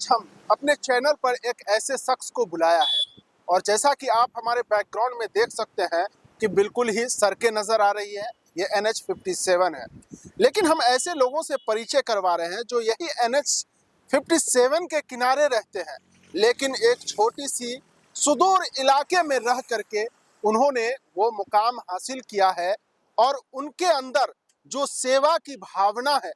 आज हम अपने चैनल पर एक ऐसे शख्स को बुलाया है और जैसा कि आप हमारे बैकग्राउंड में देख सकते हैं कि बिल्कुल ही सड़कें नज़र आ रही है। ये NH 57 है, लेकिन हम ऐसे लोगों से परिचय करवा रहे हैं जो यही NH 57 के किनारे रहते हैं, लेकिन एक छोटी सी सुदूर इलाके में रह करके उन्होंने वो मुकाम हासिल किया है और उनके अंदर जो सेवा की भावना है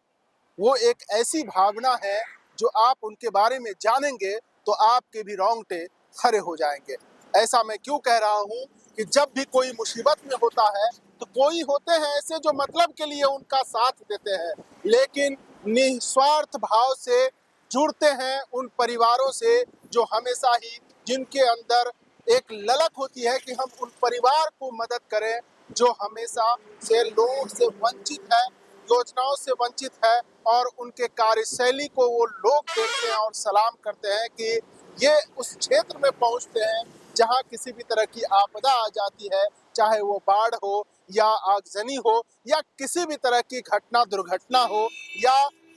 वो एक ऐसी भावना है जो आप उनके बारे में जानेंगे तो आपके भी रोंगटे खड़े हो जाएंगे। ऐसा मैं क्यों कह रहा हूँ कि जब भी कोई मुसीबत में होता है तो कोई होते हैं ऐसे जो मतलब के लिए उनका साथ देते हैं, लेकिन निस्वार्थ भाव से जुड़ते हैं उन परिवारों से जो हमेशा ही जिनके अंदर एक ललक होती है कि हम उन परिवार को मदद करें जो हमेशा से लोगों से वंचित है, योजनाओं से वंचित है और उनके कार्यशैली को वो लोग देखते हैं और सलाम करते हैं कि ये उस क्षेत्र में पहुंचते हैं जहां किसी भी तरह की आपदा आ जाती है, चाहे वो बाढ़ हो या आगजनी हो या किसी भी तरह की घटना दुर्घटना हो या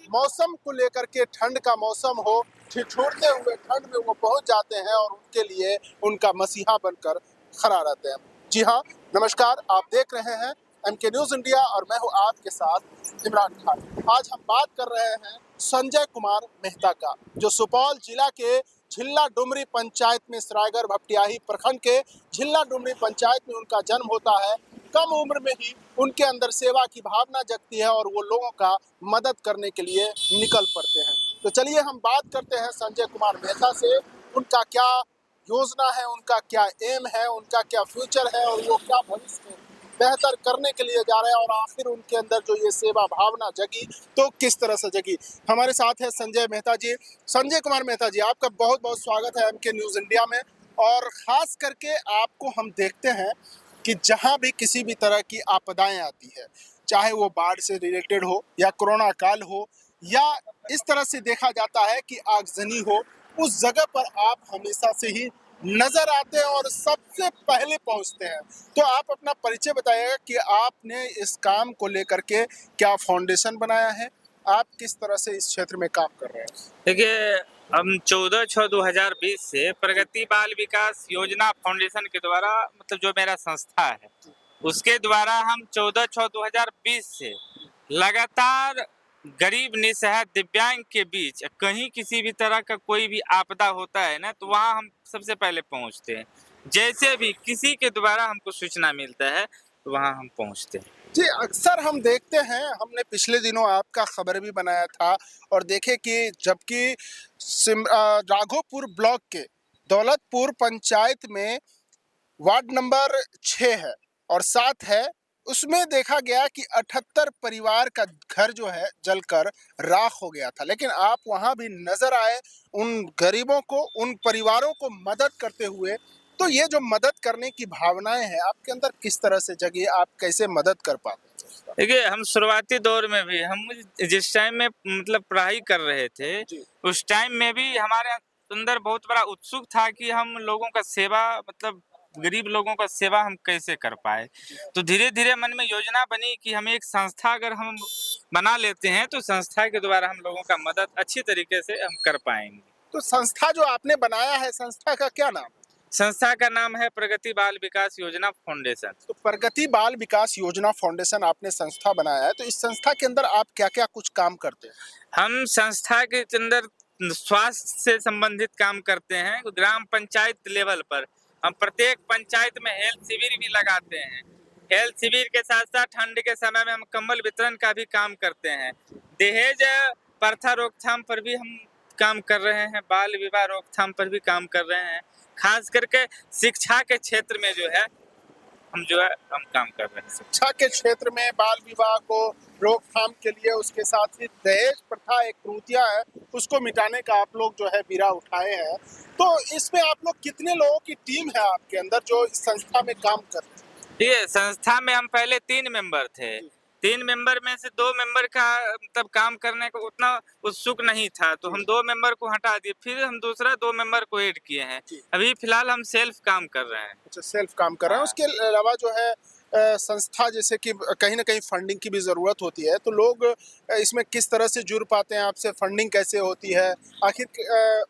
मौसम को लेकर के ठंड का मौसम हो, ठिठुरते हुए ठंड में वो पहुंच जाते हैं और उनके लिए उनका मसीहा बनकर खड़ा रहते हैं। जी हाँ, नमस्कार, आप देख रहे हैं MK न्यूज़ इंडिया और मैं हूँ आपके साथ इमरान खान। आज हम बात कर रहे हैं संजय कुमार मेहता का, जो सुपौल जिला के झिल्ला डुमरी पंचायत में सरायगढ़ भपटियाही प्रखंड के झिल्ला डुमरी पंचायत में उनका जन्म होता है। कम उम्र में ही उनके अंदर सेवा की भावना जगती है और वो लोगों का मदद करने के लिए निकल पड़ते हैं। तो चलिए हम बात करते हैं संजय कुमार मेहता से, उनका क्या योजना है, उनका क्या एम है, उनका क्या फ्यूचर है और वो क्या भविष्य में बेहतर करने के लिए जा रहे हैं और आखिर उनके अंदर जो ये सेवा भावना जगी तो किस तरह से जगी। हमारे साथ है संजय मेहता जी। संजय कुमार मेहता जी, आपका बहुत बहुत स्वागत है MK न्यूज़ इंडिया में। और ख़ास करके आपको हम देखते हैं कि जहां भी किसी भी तरह की आपदाएं आती है, चाहे वो बाढ़ से रिलेटेड हो या कोरोना काल हो या इस तरह से देखा जाता है कि आगजनी हो, उस जगह पर आप हमेशा से ही नजर आते हैं और सबसे पहले पहुंचते हैं। तो आप अपना परिचय बताइएगा कि आपने इस काम को लेकर के क्या फाउंडेशन बनाया है, आप किस तरह से इस क्षेत्र में काम कर रहे हैं। देखिए, हम 14/6/2020 से प्रगति बाल विकास योजना फाउंडेशन के द्वारा, मतलब जो मेरा संस्था है, उसके द्वारा हम 14/6/2020 से लगातार गरीब निसहाय दिव्यांग के बीच कहीं किसी भी तरह का कोई भी आपदा होता है ना, तो वहाँ हम सबसे पहले पहुँचते हैं। जैसे भी किसी के द्वारा हमको सूचना मिलता है तो वहाँ हम पहुँचते हैं। जी, अक्सर हम देखते हैं, हमने पिछले दिनों आपका खबर भी बनाया था और देखे कि जबकि राघोपुर ब्लॉक के दौलतपुर पंचायत में वार्ड नंबर 6 है और 7 है, उसमें देखा गया कि 78 परिवार का घर जो है जलकर राख हो गया था, लेकिन आप वहां भी नजर आए उन गरीबों को, उन परिवारों को मदद करते हुए। तो ये जो मदद करने की भावनाएं हैं आपके अंदर किस तरह से जगी, आप कैसे मदद कर पाते हैं? देखिए, हम शुरुआती दौर में भी, हम जिस टाइम में मतलब पढ़ाई कर रहे थे, उस टाइम में भी हमारे अंदर बहुत बड़ा उत्सुक था कि हम लोगों का सेवा, मतलब गरीब लोगों का सेवा हम कैसे कर पाए। तो धीरे धीरे मन में योजना बनी कि हम एक संस्था अगर हम बना लेते हैं तो संस्था के द्वारा हम लोगों का मदद अच्छी तरीके से हम कर पाएंगे। तो संस्था जो आपने बनाया है, संस्था का क्या नाम? संस्था का नाम है प्रगति बाल विकास योजना फाउंडेशन। तो प्रगति बाल विकास योजना फाउंडेशन आपने संस्था बनाया है, तो इस संस्था के अंदर आप क्या क्या कुछ काम करते हैं? हम संस्था के अंदर स्वास्थ्य से संबंधित काम करते हैं। ग्राम पंचायत लेवल पर हम प्रत्येक पंचायत में हेल्थ शिविर भी लगाते हैं। हेल्थ शिविर के साथ साथ ठंड के समय में हम कंबल वितरण का भी काम करते हैं। दहेज प्रथा रोकथाम पर भी हम काम कर रहे हैं। बाल विवाह रोकथाम पर भी काम कर रहे हैं। खास करके शिक्षा के क्षेत्र में हम काम कर रहे हैं। शिक्षा के क्षेत्र में बाल विवाह को रोकथाम के लिए, उसके साथ ही दहेज प्रथा एक कुरीतियां है, उसको मिटाने का आप लोग जो है बीड़ा उठाए हैं। तो इसमें आप लोग कितने लोगों की टीम है आपके अंदर जो इस संस्था में काम कर रहे हैं? ये संस्था में हम पहले 3 मेंबर थे। 3 मेंबर में से 2 मेंबर का मतलब काम करने को उतना उत्सुक नहीं था, तो हम 2 मेंबर को हटा दिए, फिर हम दूसरा 2 मेंबर को ऐड किए हैं। अभी फिलहाल हम सेल्फ काम कर रहे हैं। अच्छा, सेल्फ काम कर रहे हैं। उसके अलावा जो है संस्था जैसे कि कहीं न कहीं फंडिंग की भी ज़रूरत होती है, तो लोग इसमें किस तरह से जुड़ पाते हैं आपसे? फंडिंग कैसे होती है? आखिर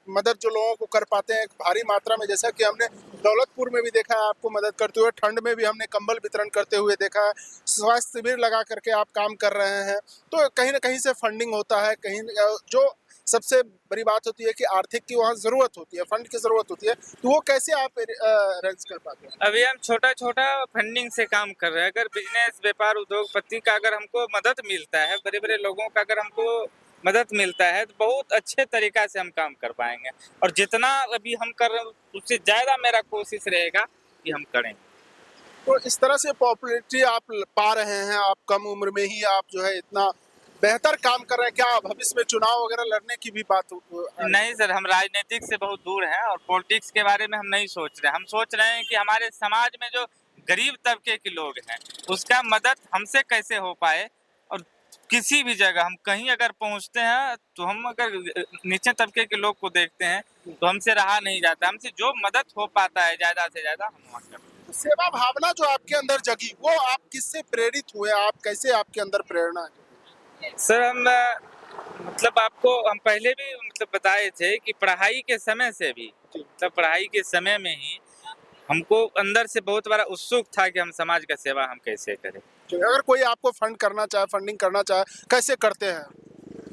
मदद जो लोगों को कर पाते हैं भारी मात्रा में, जैसा कि हमने दौलतपुर में भी देखा है आपको मदद करते हुए, ठंड में भी हमने कंबल वितरण करते हुए देखा है, स्वास्थ्य शिविर लगा करके आप काम कर रहे हैं। तो कहीं न कहीं से फंडिंग होता है, कहीं जो सबसे बड़ी बात होती है कि आर्थिक की वहाँ ज़रूरत होती है, फंड की ज़रूरत होती है, तो वो कैसे आप अरेंज कर पाते हैं? अभी हम छोटा-छोटा फंडिंग से काम कर रहे हैं। अगर बिज़नेस, व्यापार, उद्योगपति का अगर हमको मदद मिलता है, बड़े-बड़े लोगों का अगर हमको मदद मिलता है, तो बहुत अच्छे तरीक़ा से हम काम कर पाएँगे। और जितना अभी हम कर रहे हैं, उससे ज़्यादा मेरा कोशिश रहेगा कि हम करें। तो इस तरह से पॉपुलैरिटी आप पा रहे हैं, आप कम उम्र में ही आप जो है इतना बेहतर काम कर रहे हैं, क्या भविष्य में चुनाव वगैरह लड़ने की भी बात नहीं सर, हम राजनीतिक से बहुत दूर हैं और पॉलिटिक्स के बारे में हम नहीं सोच रहे हैं। हम सोच रहे हैं कि हमारे समाज में जो गरीब तबके के लोग हैं, उसका मदद हमसे कैसे हो पाए। और किसी भी जगह हम कहीं अगर पहुँचते हैं, तो हम अगर नीचे तबके के लोग को देखते हैं, तो हमसे रहा नहीं जाता। हमसे जो मदद हो पाता है ज़्यादा से ज़्यादा हम वहाँ करते हैं। सेवा भावना जो आपके अंदर जगी, वो आप किससे प्रेरित हुए? आप कैसे आपके अंदर प्रेरणा है? सर हम मतलब आपको हम पहले भी मतलब बताए थे कि पढ़ाई के समय से भी, मतलब पढ़ाई के समय में ही हमको अंदर से बहुत बड़ा उत्सुक था कि हम समाज का सेवा हम कैसे करें। अगर कोई आपको फंड करना चाहे, फंडिंग करना चाहे, कैसे करते हैं?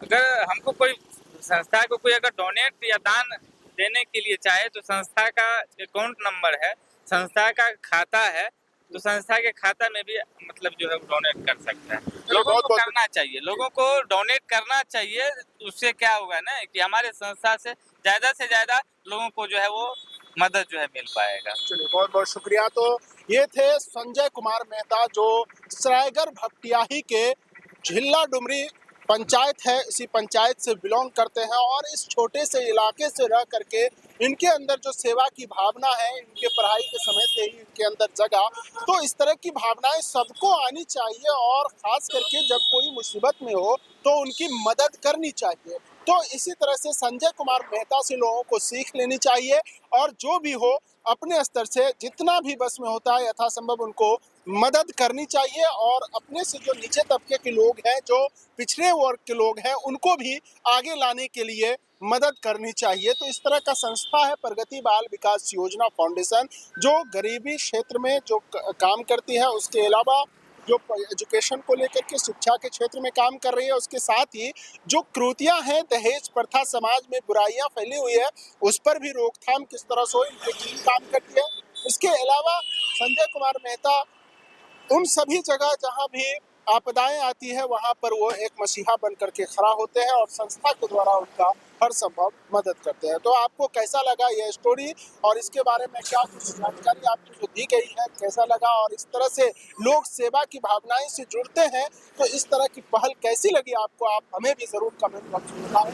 अगर हमको कोई संस्था को कोई अगर डोनेट या दान देने के लिए चाहे, तो संस्था का अकाउंट नंबर है, संस्था का खाता है, तो संस्था के खाता में भी मतलब जो है डोनेट कर सकता है। लोगों को करना चाहिए, लोगों को डोनेट करना चाहिए। उससे क्या होगा ना कि हमारे संस्था से ज़्यादा लोगों को जो है वो मदद जो है मिल पाएगा। चलिए, बहुत-बहुत शुक्रिया। तो ये थे संजय कुमार मेहता, जो सरायगढ़ भपटियाही के झिल्ला डुमरी पंचायत है, इसी पंचायत से बिलोंग करते हैं और इस छोटे से इलाके से रह करके इनके अंदर जो सेवा की भावना है, इनके पढ़ाई के समय से ही इनके अंदर जगा। तो इस तरह की भावनाएं सबको आनी चाहिए और ख़ास करके जब कोई मुसीबत में हो, तो उनकी मदद करनी चाहिए। तो इसी तरह से संजय कुमार मेहता से लोगों को सीख लेनी चाहिए और जो भी हो अपने स्तर से जितना भी बस में होता है यथासंभव उनको मदद करनी चाहिए और अपने से जो नीचे तबके के लोग हैं, जो पिछड़े वर्ग के लोग हैं, उनको भी आगे लाने के लिए मदद करनी चाहिए। तो इस तरह का संस्था है प्रगति बाल विकास योजना फाउंडेशन, जो गरीबी क्षेत्र में जो काम करती है, उसके अलावा जो एजुकेशन को लेकर के शिक्षा के क्षेत्र में काम कर रही है, उसके साथ ही जो क्रूतियां हैं, दहेज प्रथा, समाज में बुराइयां फैली हुई है, उस पर भी रोकथाम किस तरह से हो, इनके टीम काम करती है। इसके अलावा संजय कुमार मेहता उन सभी जगह जहां भी आपदाएं आती है, वहां पर वो एक मसीहा बन करके खड़ा होते हैं और संस्था के द्वारा उनका हर संभव मदद करते हैं। तो आपको कैसा लगा यह स्टोरी और इसके बारे में क्या कुछ जानकारी आपको जो दी गई है, कैसा लगा और इस तरह से लोग सेवा की भावनाएं से जुड़ते हैं, तो इस तरह की पहल कैसी लगी आपको? आप हमें भी ज़रूर कमेंट बॉक्स में बताएं।